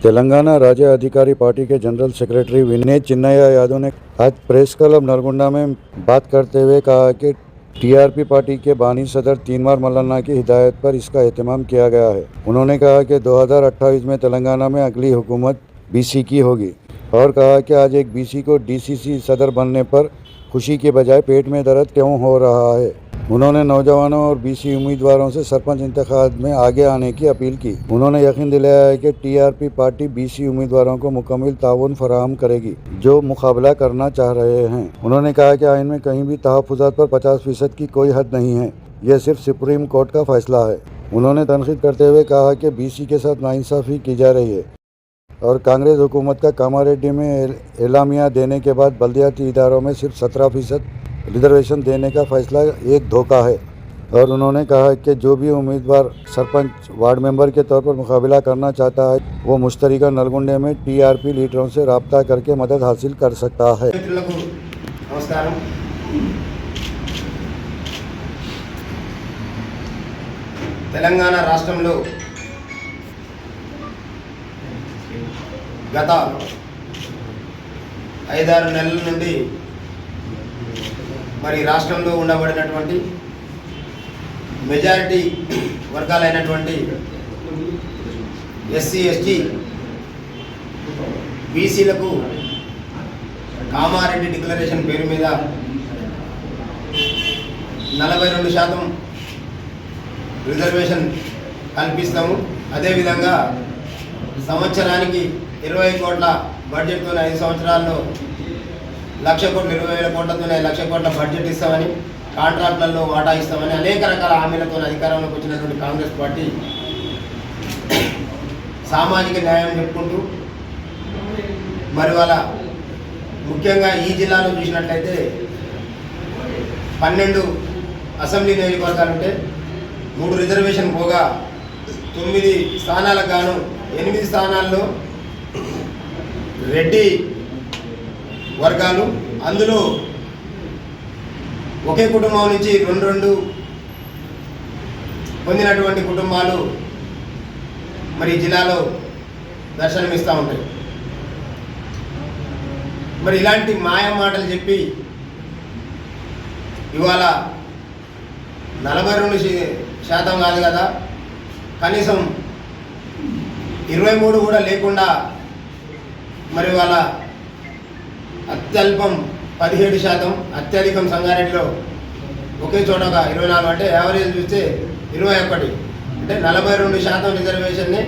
तेलंगाना राज्य अधिकारी पार्टी के जनरल सेक्रेटरी विनय चिन्नैया यादव ने आज प्रेस क्लब नरगुंडा में बात करते हुए कहा कि टीआरपी पार्टी के बानी सदर तीनमार मल्लन्ना की हिदायत पर इसका एहतमाम किया गया है। उन्होंने कहा कि 2028 में तेलंगाना में अगली हुकूमत बीसी की होगी और कहा कि आज एक बीसी को डीसीसी सदर बनने पर खुशी के बजाय पेट में दर्द क्यों हो रहा है। उन्होंने नौजवानों और बीसी उम्मीदवारों से सरपंच इंतखाब में आगे आने की अपील की। उन्होंने यकीन दिलाया है कि टीआरपी पार्टी बीसी उम्मीदवारों को मुकम्मल ताउन फराहम करेगी जो मुकाबला करना चाह रहे हैं। उन्होंने कहा कि आइन में कहीं भी तहफ़्फ़ुज़ात पर 50% की कोई हद नहीं है, यह सिर्फ सुप्रीम कोर्ट का फैसला है। उन्होंने तनकीद करते हुए कहा कि बीसी के साथ नाइंसाफ़ी की जा रही है और कांग्रेस हुकूमत का कामारेड्डी में एलामिया देने के बाद बल्दियाती इदारों में सिर्फ 17% रिजर्वेशन देने का फैसला एक धोखा है। और उन्होंने कहा कि जो भी उम्मीदवार सरपंच वार्ड मेंबर के तौर पर मुकाबला करना चाहता है वो मुश्तरका नलगुंडे में टीआरपी लीडरों से रब्ता करके मदद हासिल कर सकता है। नमस्कार। తెలంగాణ రాష్ట్రంలో గత 5-6 నెలల నుండి మరి రాష్ట్రంలో ఉండబడినటువంటి మెజారిటీ వర్గాలైనటువంటి ఎస్సీ ఎస్టీ బీసీలకు కామారెడ్డి డిక్లరేషన్ పేరు మీద 42% రిజర్వేషన్ కల్పిస్తాము। అదేవిధంగా సంవత్సరానికి 20 కోట్ల బడ్జెట్తో 5 సంవత్సరాల్లో 1,00,000 కోట్లు 20,000 కోట్లతో 1,00,000 కోట్ల బడ్జెట్ ఇస్తామని, కాంట్రాక్టులలో వాటా ఇస్తామని అనేక రకాల హామీలతో అధికారంలోకి వచ్చినటువంటి కాంగ్రెస్ పార్టీ సామాజిక న్యాయం చెప్పుకుంటూ మరి వాళ్ళ ముఖ్యంగా ఈ జిల్లాలో చూసినట్లయితే 12 అసెంబ్లీ నియోజకవర్గాలు ఉంటే 3 రిజర్వేషన్ పోగా 9 స్థానాలకు గాను 8 స్థానాల్లో రెడ్డి వర్గాలు, అందులో ఒకే కుటుంబం నుంచి 2 పొందినటువంటి కుటుంబాలు మరి జిల్లాలో దర్శనమిస్తూ ఉంటాయి। మరి ఇలాంటి మాయ మాటలు చెప్పి ఇవాళ 42% కాదు కదా, కనీసం 23 కూడా లేకుండా మరి వాళ్ళ అత్యల్పం 17%, అత్యధికం సంగారెడ్డిలో ఒకే చోట 24, అంటే యావరేజ్ చూస్తే 21, అంటే 42% రిజర్వేషన్ని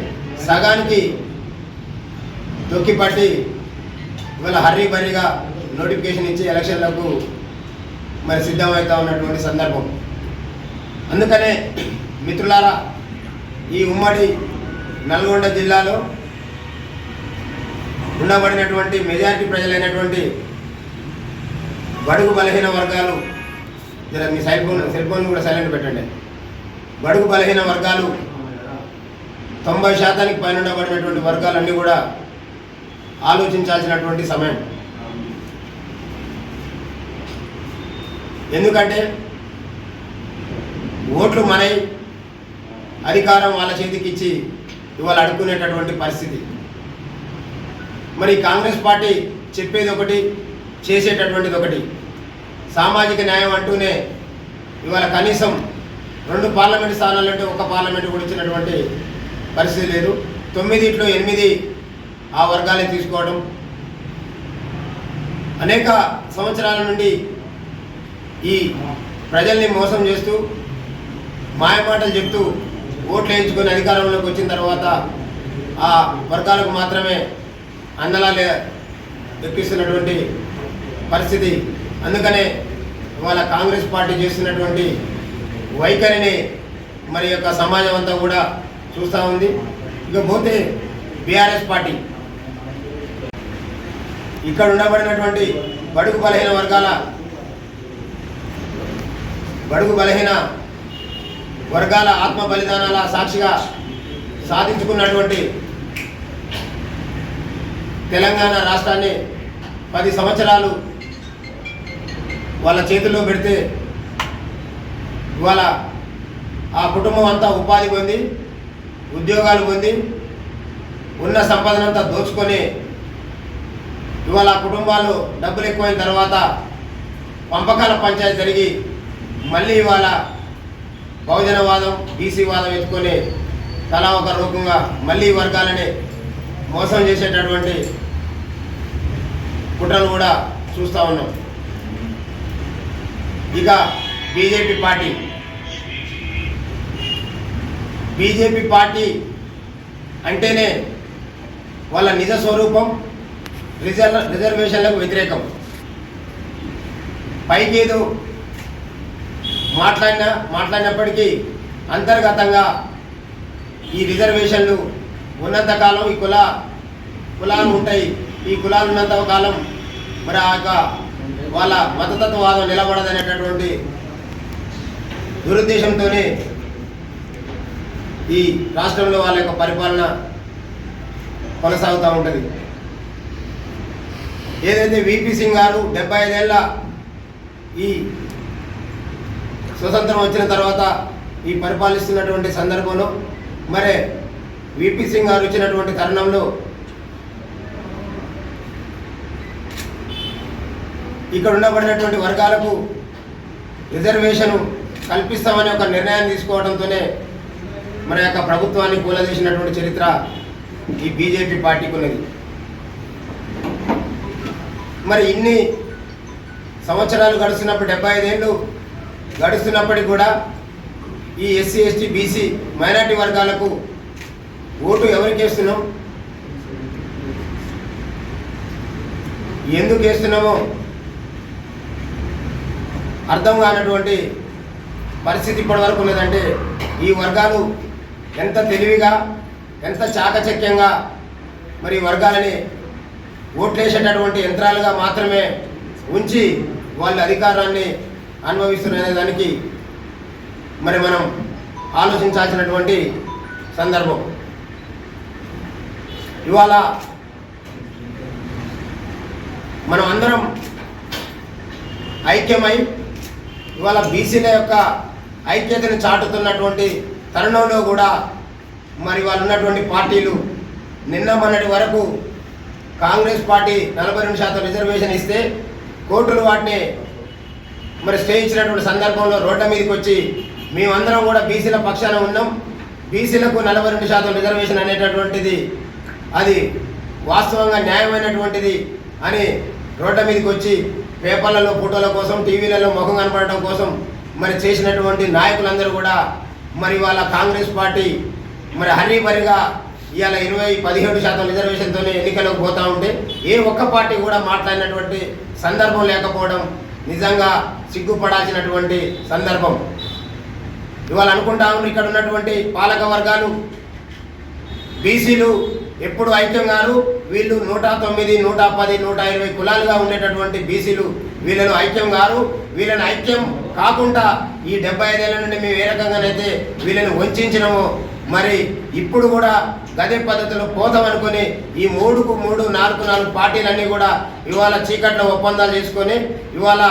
సగానికి తొక్కిపట్టి ఇవాళ హర్రీ బర్రీగా నోటిఫికేషన్ ఇచ్చి ఎలక్షన్లకు మరి సిద్ధమవుతూ ఉన్నటువంటి సందర్భం। అందుకనే మిత్రులారా, ఈ ఉమ్మడి నల్గొండ జిల్లాలో ఉండబడినటువంటి మెజారిటీ ప్రజలైనటువంటి బడుగు బలహీన వర్గాలు, మీ సెల్ ఫోన్ కూడా సైలెంట్ పెట్టండి, బడుగు బలహీన వర్గాలు 90% పైన ఉండబడినటువంటి వర్గాలన్నీ కూడా ఆలోచించాల్సినటువంటి సమయం। ఎందుకంటే ఓట్లు మనై అధికారం వాళ్ళ చేతికి ఇచ్చి ఇవాళ అడుక్కునేటటువంటి పరిస్థితి। మరి కాంగ్రెస్ పార్టీ చెప్పేది ఒకటి, చేసేటటువంటిది ఒకటి। సామాజిక న్యాయం అంటూనే ఇవాళ కనీసం 2 పార్లమెంటు స్థానాలు అంటే 1 పార్లమెంటు కూడా ఇచ్చినటువంటి పరిస్థితి లేదు। 9ట్లో 8 ఆ వర్గాలే తీసుకోవడం, అనేక సంవత్సరాల నుండి ఈ ప్రజల్ని మోసం చేస్తూ మాయమాటలు చెప్తూ ఓట్లు వేయించుకొని అధికారంలోకి వచ్చిన తర్వాత ఆ వర్గాలకు మాత్రమే అందలాలే ఎక్కిస్తున్నటువంటి పరిస్థితి। అందుకనే ఇవాళ కాంగ్రెస్ పార్టీ చేస్తున్నటువంటి వైఖరిని మరి యొక్క సమాజం అంతా కూడా చూస్తూ ఉంది। ఇకపోతే బీఆర్ఎస్ పార్టీ ఇక్కడ ఉండబడినటువంటి బడుగు బలహీన వర్గాల ఆత్మ బలిదానాల సాక్షిగా సాధించుకున్నటువంటి తెలంగాణ రాష్ట్రాన్ని 10 సంవత్సరాలు వాళ్ళ చేతుల్లో పెడితే ఇవాళ ఆ కుటుంబం అంతా ఉపాధి పొంది ఉద్యోగాలు పొంది ఉన్న సంపదనంతా దోచుకొని ఇవాళ కుటుంబాలు డబ్బులు ఎక్కువైన తర్వాత పంపకాల పంచాయతీ జరిగి మళ్ళీ ఇవాళ బహుజనవాదం బీసీ వాదం ఎత్తుకొని తలా ఒక రూపంగా మళ్ళీ వర్గాలని మోసం చేసేటటువంటి కుట్రలు కూడా చూస్తూ ఉన్నాం. ఇక బీజేపీ పార్టీ అంటేనే వాళ్ళ నిజ స్వరూపం రిజర్వేషన్లకు పైకి ఏదో మాట్లాడినప్పటికీ అంతర్గతంగా ఈ రిజర్వేషన్లు ఉన్నంతకాలం ఈ కులాలు ఉంటాయి, ఈ కులాలు ఉన్నంత కాలం మరి ఆ యొక్క వాళ్ళ మతతత్వవాదం నిలబడదనేటటువంటి దురుద్దేశంతోనే ఈ రాష్ట్రంలో వాళ్ళ యొక్క పరిపాలన కొనసాగుతూ ఉంటుంది. ఏదైతే విపి సింగ్ గారు 75 ఏళ్ళ ఈ స్వతంత్రం వచ్చిన తర్వాత ఈ పరిపాలిస్తున్నటువంటి సందర్భంలో మరి విపి సింగ్ గారు ఇచ్చినటువంటి తరుణంలో ఇక్కడ ఉండబడినటువంటి వర్గాలకు రిజర్వేషన్ కల్పిస్తామని ఒక నిర్ణయాన్ని తీసుకోవడంతోనే మన యొక్క ప్రభుత్వాన్ని కూలదీసినటువంటి చరిత్ర ఈ బీజేపీ పార్టీకి ఉన్నది. మరి ఇన్ని సంవత్సరాలు గడుస్తున్నప్పుడు 75 ఏళ్ళు గడుస్తున్నప్పటికి కూడా ఈ ఎస్సీ ఎస్టీ బీసీ మైనార్టీ వర్గాలకు ఓటు ఎవరికి వేస్తున్నాం, ఎందుకు వేస్తున్నామో అర్థం కానటువంటి పరిస్థితి ఇప్పటివరకు ఉన్నదంటే ఈ వర్గాలు ఎంత తెలివిగా ఎంత చాకచక్యంగా మరి వర్గాలని ఓట్లేసేటటువంటి యంత్రాలుగా మాత్రమే ఉంచి వాళ్ళ అధికారాన్ని అనుభవిస్తున్న దానికి మరి మనం ఆలోచించాల్సినటువంటి సందర్భం. ఇవాళ మనం అందరం ఐక్యమై ఇవాళ బీసీల యొక్క ఐక్యతను చాటుతున్నటువంటి తరుణంలో కూడా మరి వాళ్ళు ఉన్నటువంటి పార్టీలు నిన్న మొన్నటి వరకు కాంగ్రెస్ పార్టీ 42% రిజర్వేషన్ ఇస్తే కోర్టులు వాటిని మరి స్టే ఇచ్చినటువంటి సందర్భంలో రోడ్ల మీదకి వచ్చి మేమందరం కూడా బీసీల పక్షాన ఉన్నాం, బీసీలకు 42% రిజర్వేషన్ అనేటటువంటిది అది వాస్తవంగా న్యాయమైనటువంటిది అని రోడ్ల మీదకి వచ్చి పేపర్లలో ఫోటోల కోసం టీవీలలో ముఖం కనపడటం కోసం మరి చేసినటువంటి నాయకులందరూ కూడా మరి వాళ్ళ కాంగ్రెస్ పార్టీ మరి హరీబరిగా ఇవాళ 17% రిజర్వేషన్తోనే ఎన్నికలకు పోతూ ఉంటే ఏ ఒక్క పార్టీ కూడా మాట్లాడినటువంటి సందర్భం లేకపోవడం నిజంగా సిగ్గుపడాల్సినటువంటి సందర్భం. ఇవాళ అనుకుంటా ఉన్నారు ఇక్కడ ఉన్నటువంటి పాలక వర్గాలు బీసీలు ఎప్పుడు ఐక్యం గారు, వీళ్ళు 109, 110, 120 కులాలుగా ఉండేటటువంటి బీసీలు వీళ్ళను ఐక్యం గారు. వీళ్ళని ఐక్యం కాకుండా ఈ 75 ఏళ్ళ నుండి మేము ఏ రకంగానైతే వీళ్ళని వంచినామో మరి ఇప్పుడు కూడా గదే పద్ధతిలో పోతామనుకొని ఈ 3కు 3, 4కు 4 పార్టీలన్నీ కూడా ఇవాళ చీకట్లో ఒప్పందాలు చేసుకొని ఇవాళ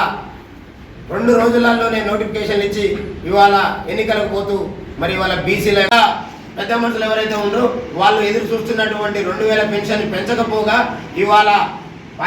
2 రోజులలోనే నోటిఫికేషన్లు ఇచ్చి ఇవాళ ఎన్నికలకు పోతూ మరి ఇవాళ బీసీల పెద్ద మనుషులు ఎవరైతే ఉన్నారో వాళ్ళు ఎదురు చూస్తున్నటువంటి 2000 పెన్షన్ పెంచకపోగా ఇవాళ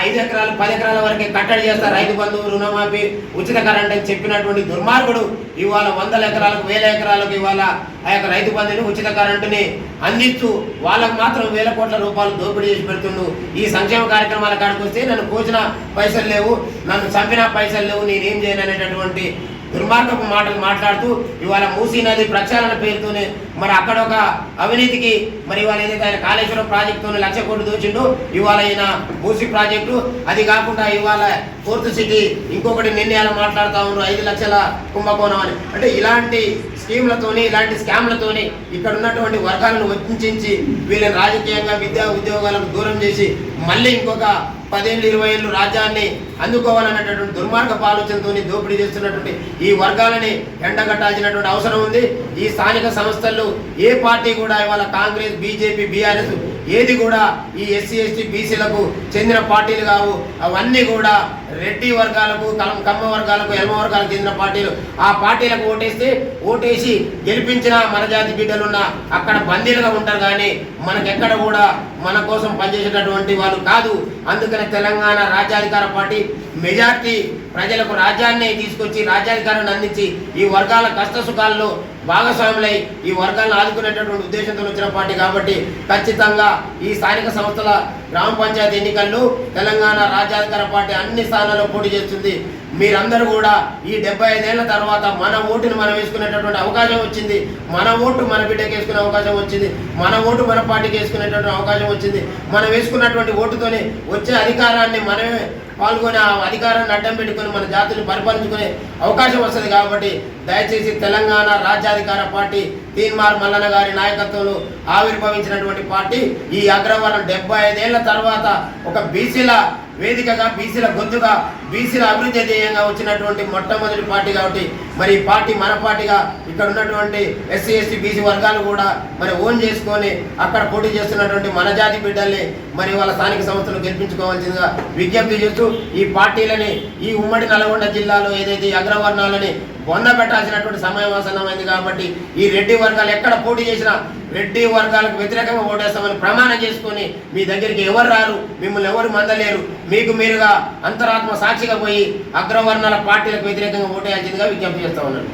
5 ఎకరాలు 10 ఎకరాల వరకే కట్టడి చేస్తారు, రైతు బంధువు రుణమాఫీ ఉచిత కరెంట్ అని చెప్పినటువంటి దుర్మార్గుడు ఇవాళ 100 ఎకరాలకు 1000 ఎకరాలకు ఇవాళ ఆ యొక్క రైతు బంధుని ఉచిత కరెంటుని అందిస్తూ వాళ్ళకు మాత్రం 1000 కోట్ల రూపాయలు దోపిడీ చేసి పెడుతుండు. ఈ సంక్షేమ కార్యక్రమాల కాడికి వస్తే నన్ను కోసిన పైసలు లేవు, నన్ను చంపిన పైసలు లేవు, నేనేం చేయను అనేటటువంటి దుర్మార్గపు మాటలు మాట్లాడుతూ ఇవాళ మూసీ నది ప్రక్షాళన పేరుతోనే మరి అక్కడ ఒక అవినీతికి మరి ఇవాళ ఏదైతే ఆయన కాళేశ్వరం ప్రాజెక్టుతో 1,00,000 కోట్లు దోచిండు, ఇవాళ ఈయన మూసీ ప్రాజెక్టు అది కాకుండా ఇవాళ ఫోర్త్ సిటీ ఇంకొకటి నిర్ణయాలు మాట్లాడుతూ ఉన్నారు 5 లక్షల కుంభకోణం అని. అంటే ఇలాంటి స్కీమ్లతోని ఇలాంటి స్కామ్లతోని ఇక్కడ ఉన్నటువంటి వర్గాలను వంచించి వీళ్ళని రాజకీయంగా విద్యా ఉద్యోగాలకు దూరం చేసి మళ్ళీ ఇంకొక 10 ఏళ్ళు 20 ఏళ్ళు రాజ్యాన్ని అందుకోవాలన్నటువంటి దుర్మార్గపు ఆలోచనతో దోపిడీ చేస్తున్నటువంటి ఈ వర్గాలని ఎండగట్టాల్సినటువంటి అవసరం ఉంది. ఈ స్థానిక సంస్థల్లో ఏ పార్టీ కూడా ఇవాళ కాంగ్రెస్, బీజేపీ, బీఆర్ఎస్ ఏది కూడా ఈ ఎస్సీ ఎస్టీ బీసీలకు చెందిన పార్టీలు కావు. అవన్నీ కూడా రెడ్డి వర్గాలకు కమ్మ వర్గాలకు ఎల్మ వర్గాలకు చెందిన పార్టీలు ఆ పార్టీలకు ఓటేసి గెలిపించిన మన జాతి బిడ్డలున్న అక్కడ బందీలుగా ఉంటారు. కానీ మనకెక్కడ కూడా మన కోసం పనిచేసేటటువంటి వాళ్ళు కాదు. అందుకని తెలంగాణ రాజ్యాధికార పార్టీ మెజార్టీ ప్రజలకు రాజ్యాన్ని తీసుకొచ్చి రాజ్యాధికారాన్ని అందించి ఈ వర్గాల కష్ట సుఖాల్లో భాగస్వాములై ఈ వర్గాలను ఆదుకునేటటువంటి ఉద్దేశంతో వచ్చిన పార్టీ కాబట్టి ఖచ్చితంగా ఈ స్థానిక సంస్థల గ్రామ పంచాయతీ ఎన్నికల్లో తెలంగాణ రాజ్యాధికార పార్టీ అన్ని స్థానాల్లో పోటీ చేస్తుంది. మీరందరూ కూడా ఈ 75 ఏళ్ల తర్వాత మన ఓటుని మనం వేసుకునేటటువంటి అవకాశం వచ్చింది. మన ఓటు మన బిడ్డకి వేసుకునే అవకాశం వచ్చింది. మన ఓటు మన పార్టీకి వేసుకునేటటువంటి అవకాశం వచ్చింది. మనం వేసుకున్నటువంటి ఓటుతోనే వచ్చే అధికారాన్ని మనమే పాల్గొని ఆ అధికారాన్ని అడ్డం పెట్టుకొని మన జాతిని పరిపాలించుకునే అవకాశం వస్తుంది. కాబట్టి దయచేసి తెలంగాణ రాజ్యాధికార పార్టీ తీన్మార్ మల్లన్న గారి నాయకత్వంలో ఆవిర్భవించినటువంటి పార్టీ ఈ అగ్రవర్ణం 75 ఏళ్ల తర్వాత ఒక బీసీల వేదికగా, బీసీల గొంతుగా, బీసీల అభివృద్ధి ధ్యేయంగా వచ్చినటువంటి మొట్టమొదటి పార్టీ. కాబట్టి మరి ఈ పార్టీ మన పార్టీగా ఇక్కడ ఉన్నటువంటి ఎస్సీ ఎస్టీ బీసీ వర్గాలు కూడా మరి ఓన్ చేసుకొని అక్కడ పోటీ చేస్తున్నటువంటి మన జాతి బిడ్డల్ని మరి వాళ్ళ స్థానిక సంస్థలు గెలిపించుకోవాల్సిందిగా విజ్ఞప్తి చేస్తూ ఈ పార్టీలని ఈ ఉమ్మడి నల్గొండ జిల్లాలో ఏదైతే ఈ అగ్రవర్ణాలని బొంద పెట్టాల్సినటువంటి సమయం ఆసన్నమైంది. కాబట్టి ఈ రెడ్డి వర్గాలు ఎక్కడ పోటీ చేసినా రెడ్డి వర్గాలకు వ్యతిరేకంగా ఓటేస్తామని ప్రమాణం చేసుకొని మీ దగ్గరికి ఎవరు రారు, మిమ్మల్ని ఎవరు మందలేరు. మీకు మీరుగా అంతరాత్మ సాక్షిగా పోయి అగ్రవర్ణాల పార్టీలకు వ్యతిరేకంగా ఓటేయాల్సిందిగా విజ్ఞప్తి చేస్తా ఉన్నాను.